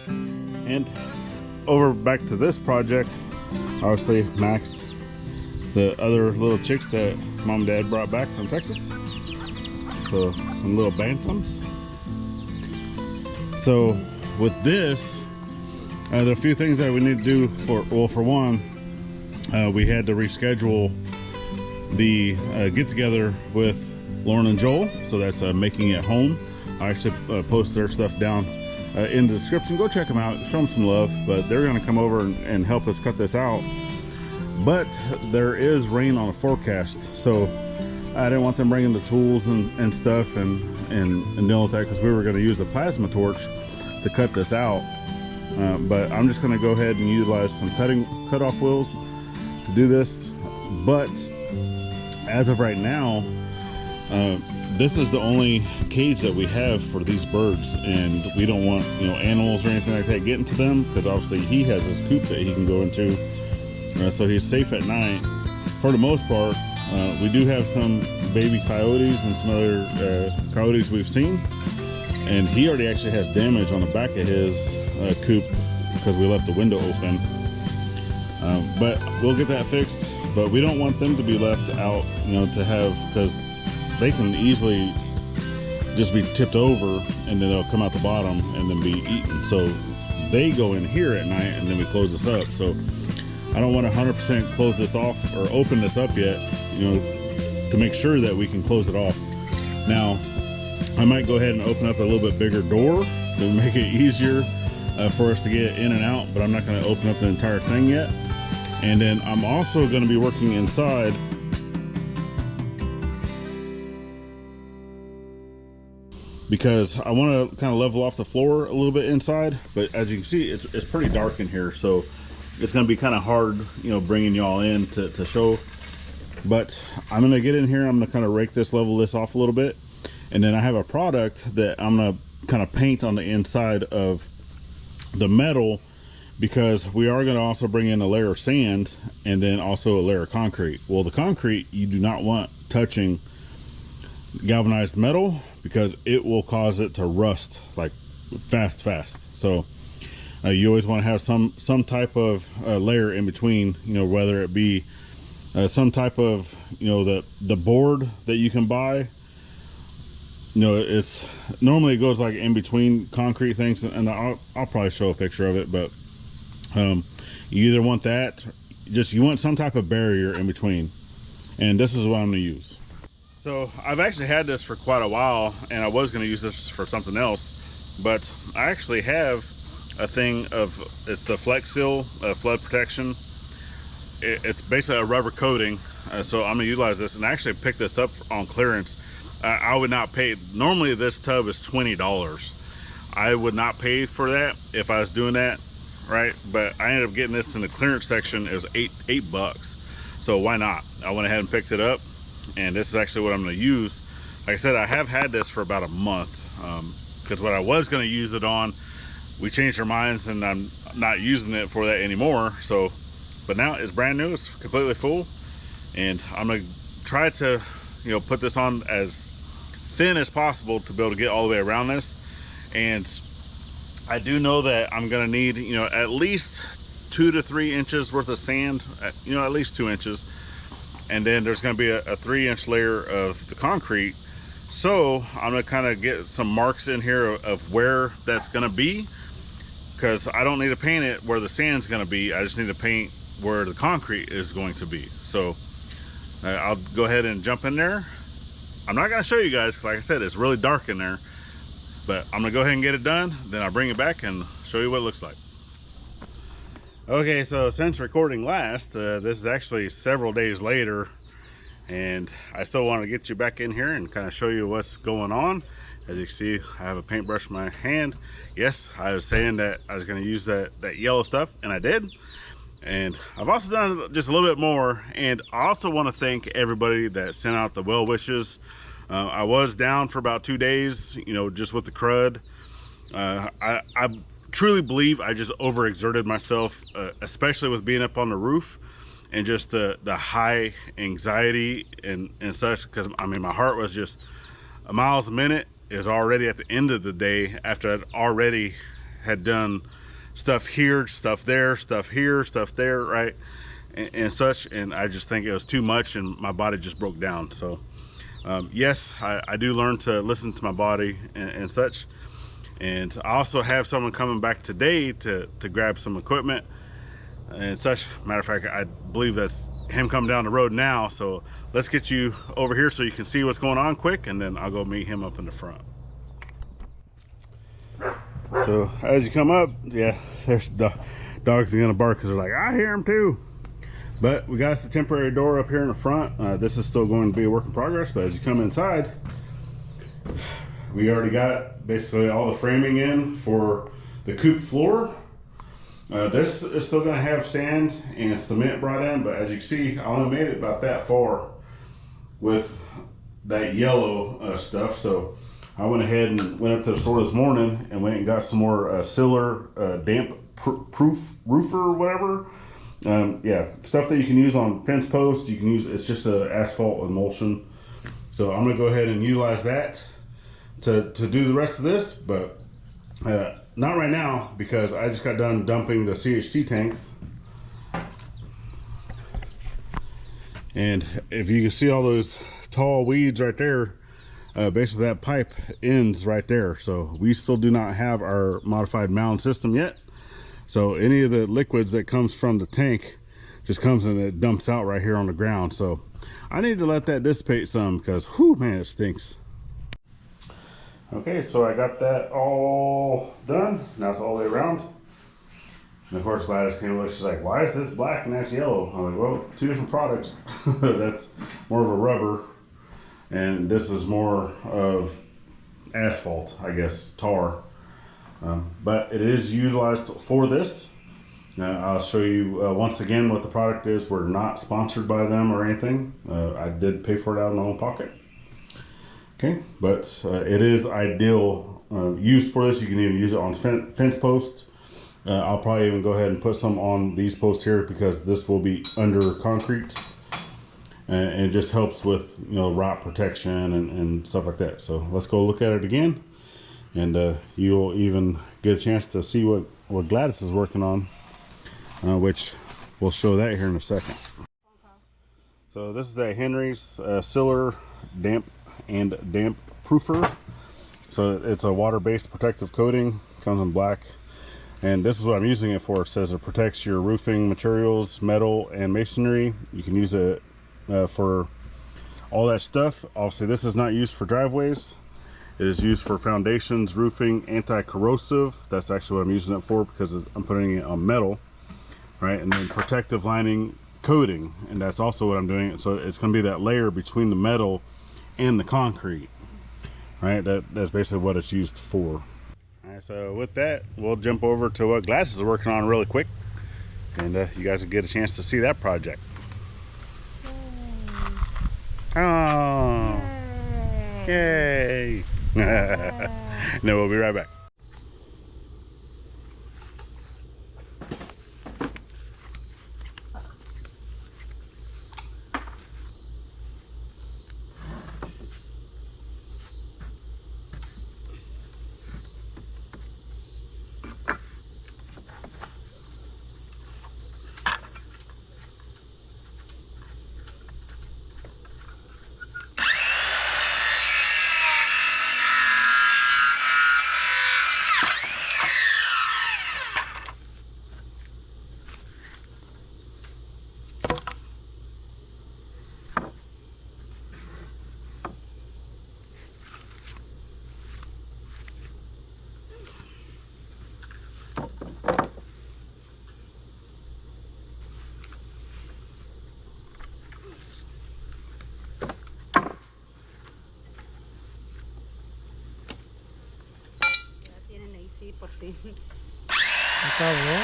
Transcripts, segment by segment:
And over back to this project, obviously Max, the other little chicks that mom and dad brought back from Texas. So some little bantams. So with this, there are a few things that we need to do. For one, we had to reschedule the get together with Lauren and Joel. So that's making it home. I actually post their stuff down in the description. Go check them out, show them some love. But they're going to come over and help us cut this out. But there is rain on the forecast, so I didn't want them bringing the tools and stuff and dealing with that, because we were going to use the plasma torch to cut this out. But I'm just going to go ahead and utilize some cutoff wheels to do this. But as of right now, this is the only cage that we have for these birds, and we don't want, you know, animals or anything like that getting to them, because obviously he has his coop that he can go into, so he's safe at night for the most part. We do have some baby coyotes and some other coyotes we've seen, and he already actually has damage on the back of his coop because we left the window open. But we'll get that fixed. But we don't want them to be left out, you know, to have, because they can easily just be tipped over and then they'll come out the bottom and then be eaten. So they go in here at night and then we close this up. So I don't want to 100% close this off or open this up yet, you know, to make sure that we can close it off. Now, I might go ahead and open up a little bit bigger door to make it easier for us to get in and out, but I'm not going to open up the entire thing yet. And then I'm also going to be working inside because I want to kind of level off the floor a little bit inside. But as you can see, it's pretty dark in here, so it's going to be kind of hard, you know, bringing y'all in to show. But I'm going to get in here. I'm going to kind of level this off a little bit, and then I have a product that I'm going to kind of paint on the inside of the metal, because we are going to also bring in a layer of sand and then also a layer of concrete. Well, the concrete you do not want touching galvanized metal, because it will cause it to rust like fast. So you always want to have some type of layer in between, you know, whether it be some type of, you know, the board that you can buy. You know, it's normally it goes like in between concrete things, and I'll probably show a picture of it, but you either want that, you want some type of barrier in between, and this is what I'm going to use. So I've actually had this for quite a while, and I was going to use this for something else, but I actually have a thing of, it's the Flex Seal flood protection. It's basically a rubber coating, so I'm going to utilize this, and I actually picked this up on clearance. I would not pay, normally this tub is $20. I would not pay for that if I was doing that, right? But I ended up getting this in the clearance section. It was $8 bucks, so why not? I went ahead and picked it up, and this is actually what I'm going to use. Like I said, I have had this for about a month, because what I was going to use it on, we changed our minds, and I'm not using it for that anymore. So, but now it's brand new, it's completely full, and I'm going to try to, you know, put this on as thin as possible to be able to get all the way around this. And I do know that I'm going to need, you know, at least 2 to 3 inches worth of sand, you know, at least 2 inches, and then there's going to be a 3-inch layer of the concrete. So I'm going to kind of get some marks in here of where that's going to be, because I don't need to paint it where the sand's going to be. I just need to paint where the concrete is going to be. So I'll go ahead and jump in there. I'm not going to show you guys, because like I said, it's really dark in there, but I'm going to go ahead and get it done. Then I'll bring it back and show you what it looks like. Okay, so since recording last, this is actually several days later, and I still want to get you back in here and kind of show you what's going on. As you can see, I have a paintbrush in my hand. Yes, I was saying that I was going to use that yellow stuff, and I did. And I've also done just a little bit more, and I also want to thank everybody that sent out the well wishes. I was down for about 2 days, you know, just with the crud. I truly believe I just overexerted myself, especially with being up on the roof, and just the high anxiety and such, because I mean, my heart was just miles a minute. Is already at the end of the day after I'd already had done stuff here, stuff there, stuff here, stuff there, right, and such, and I just think it was too much and my body just broke down. So yes, I do learn to listen to my body and such. And I also have someone coming back today to grab some equipment and such. Matter of fact, I believe that's him coming down the road now. So let's get you over here so you can see what's going on quick, and then I'll go meet him up in the front. So as you come up, yeah, there's the dogs are gonna bark because they're like, I hear him too. But we got us a temporary door up here in the front. This is still going to be a work in progress, but as you come inside, we already got basically all the framing in for the Coop floor. This is still going to have sand and cement brought in, but as you can see, I only made it about that far with that yellow stuff. So I went ahead and went up to the store this morning and went and got some more sealer damp proof roofer or whatever. Yeah, stuff that you can use on fence posts. You can use, it's just a asphalt emulsion. So I'm going to go ahead and utilize that to do the rest of this, but not right now because I just got done dumping the CHC tanks. And if you can see all those tall weeds right there, basically that pipe ends right there. So we still do not have our modified mound system yet. So any of the liquids that comes from the tank just comes and it dumps out right here on the ground. So I need to let that dissipate some because, whew, man, it stinks. Okay, so I got that all done. Now it's all the way around. And of course, Gladys came and looked. She's like, "Why is this black and that's yellow?" I'm like, "Well, two different products. That's more of a rubber, and this is more of asphalt, I guess, tar. But it is utilized for this. I'll show you once again what the product is. We're not sponsored by them or anything. I did pay for it out of my own pocket. Okay, but it is ideal use for this. You can even use it on fence posts. I'll probably even go ahead and put some on these posts here because this will be under concrete, and it just helps with, you know, rot protection and stuff like that. So let's go look at it again, and you'll even get a chance to see what Gladys is working on, which we'll show that here in a second. So this is a Henry's sealer damp proofer. So it's a water-based protective coating, comes in black, and this is what I'm using it for. It says it protects your roofing materials, metal and masonry. You can use it for all that stuff. Obviously this is not used for driveways. It is used for foundations, roofing, anti-corrosive. That's actually what I'm using it for because I'm putting it on metal, right? And then protective lining coating, and that's also what I'm doing. So it's going to be that layer between the metal and the concrete, right? That's basically what it's used for. All right, so with that, we'll jump over to what Gladys is working on really quick, and you guys will get a chance to see that project. Oh, yay! No, we'll be right back. Acabó.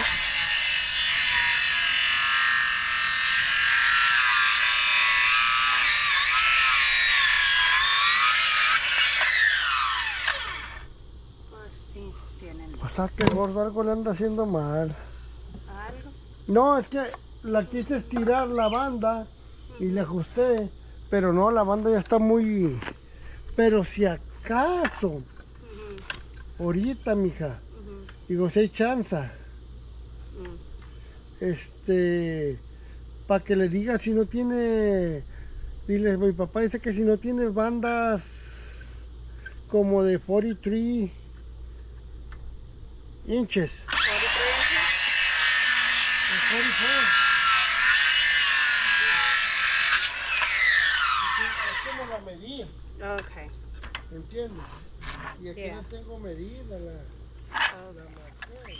Pues a que gordo algo le anda haciendo mal. ¿Algo? No, es que la quise estirar la banda y le ajusté, pero no, la banda ya está muy... Pero si acaso, ahorita, mija, Digo, si hay chance. Para que le diga si no tiene, dile, mi papá dice que si no tiene bandas como de 43 inches. 43 inches? 44. Es como la medí, Okay. ¿entiendes? Y aquí Yeah. no tengo medida, la Okay. marqué.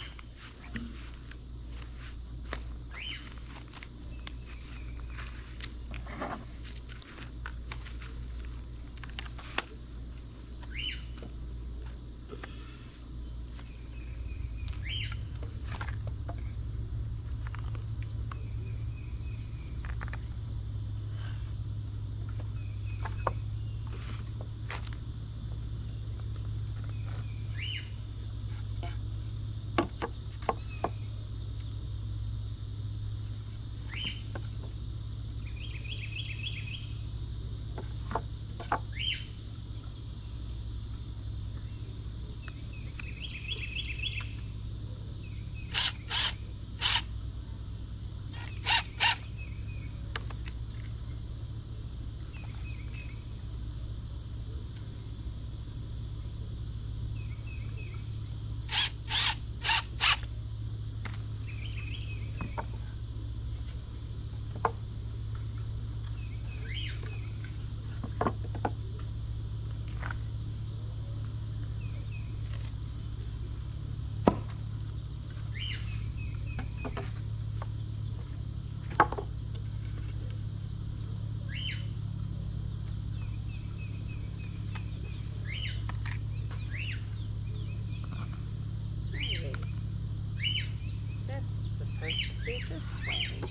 This is supposed to be this way.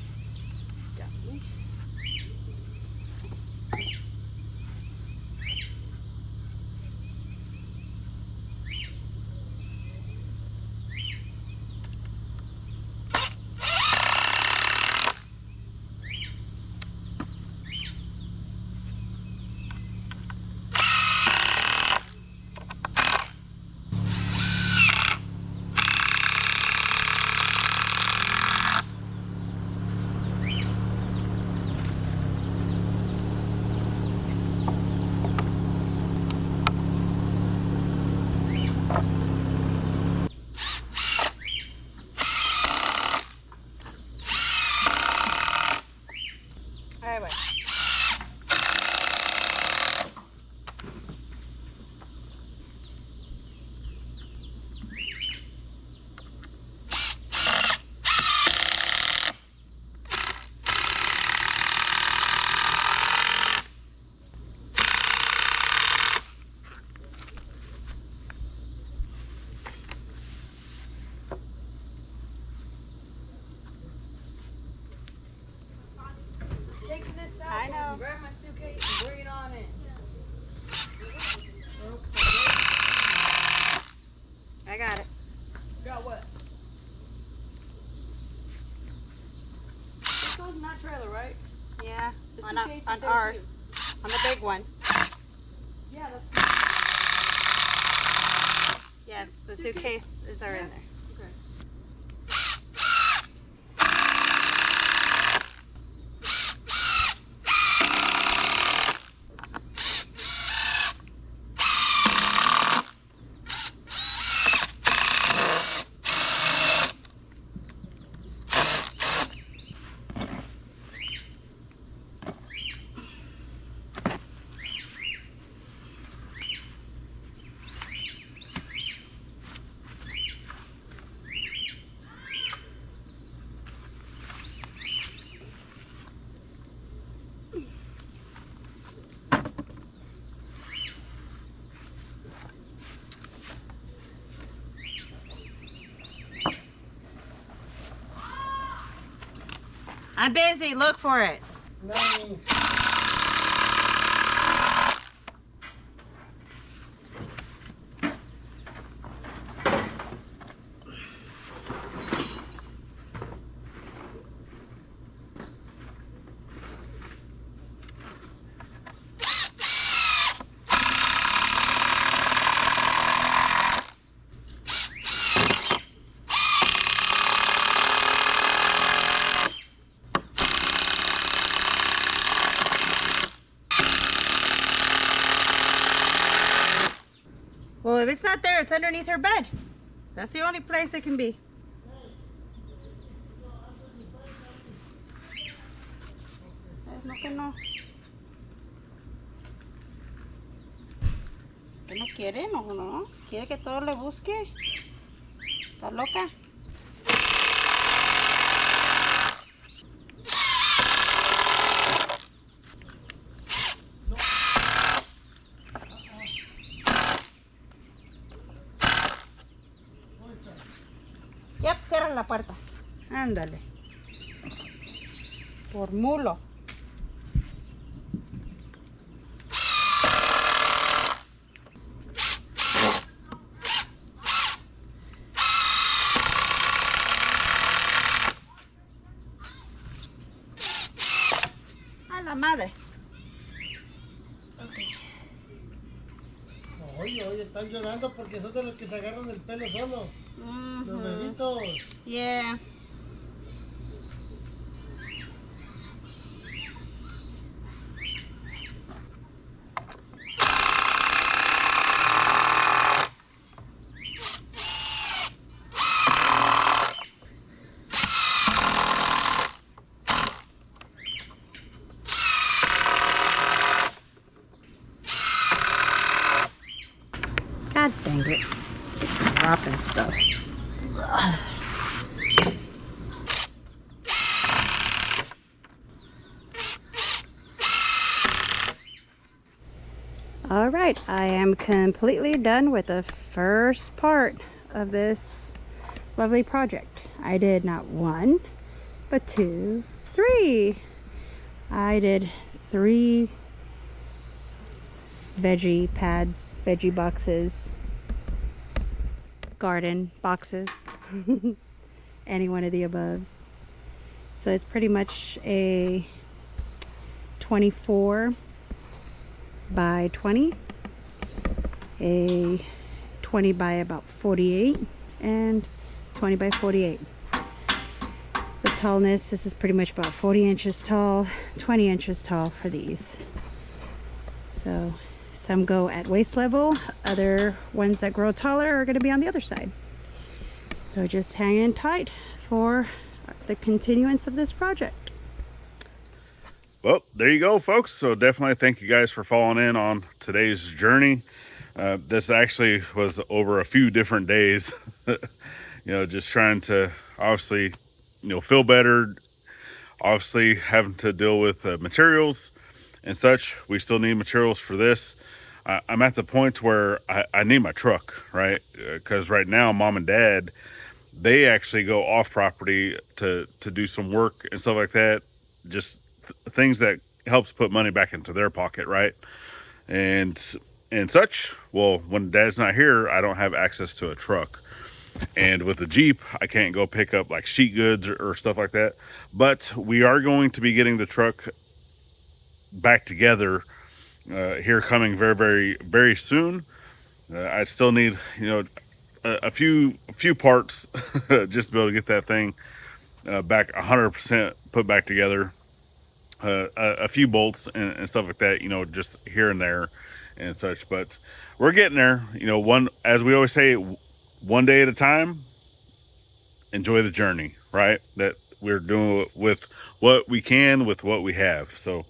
Dummy. Ahí va. Taking this out I know. and grab my suitcase and bring it on in. I got it. Got what? This goes in that trailer, right? Yeah. The On, suitcase is on there ours. too. On the big one. Yeah, that's Yes, the suitcases are in there. okay. I'm busy. Look for it. Nani. not there. It's underneath her bed. That's the only place it can be. No, que no. Que no quiere, no. Quiere que todo le busque. Está loca. Yep, cierra la puerta. Ándale. Por mulo. A la madre. Oye, están llorando porque son de los que se agarran el pelo solo. Los bebitos. Yeah. God dang it. Dropping stuff. All right, I am completely done with the first part of this lovely project. I did not one, but two, three. I did 3 veggie pads, veggie boxes, garden boxes, any one of the aboves. So it's pretty much a 24 by 20, a 20 by about 48, and 20 by 48. The tallness, this is pretty much about 40 inches tall, 20 inches tall for these. So some go at waist level, other ones that grow taller are going to be on the other side. So just hang in tight for the continuance of this project. Well, there you go, folks. So definitely thank you guys for following in on today's journey. This actually was over a few different days, just trying to obviously, feel better, obviously having to deal with materials and such. We still need materials for this. I'm at the point where I need my truck, right? Because right now, mom and dad, they actually go off property to do some work and stuff like that. Just things that helps put money back into their pocket, right? And such. Well, when dad's not here, I don't have access to a truck. And with the Jeep, I can't go pick up like sheet goods or stuff like that. But we are going to be getting the truck back together here coming very, very, very soon. I still need, a few parts just to be able to get that thing back 100% put back together. A few bolts and stuff like that, just here and there and such. But we're getting there. As we always say, one day at a time. Enjoy the journey, right? That we're doing with what we can, with what we have. So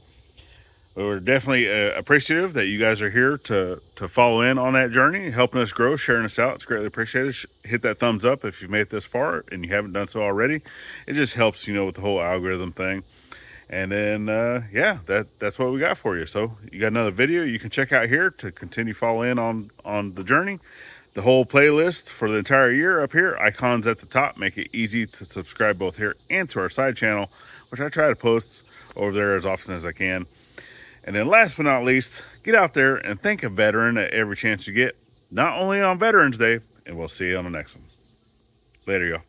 we're definitely appreciative that you guys are here to follow in on that journey, helping us grow, sharing us out. It's greatly appreciated. Hit that thumbs up if you've made it this far and you haven't done so already. It just helps, with the whole algorithm thing. And then, that's what we got for you. So you got another video you can check out here to continue following in on the journey. The whole playlist for the entire year up here, icons at the top, make it easy to subscribe both here and to our side channel, which I try to post over there as often as I can. And then last but not least, get out there and thank a veteran at every chance you get, not only on Veterans Day, and we'll see you on the next one. Later, y'all.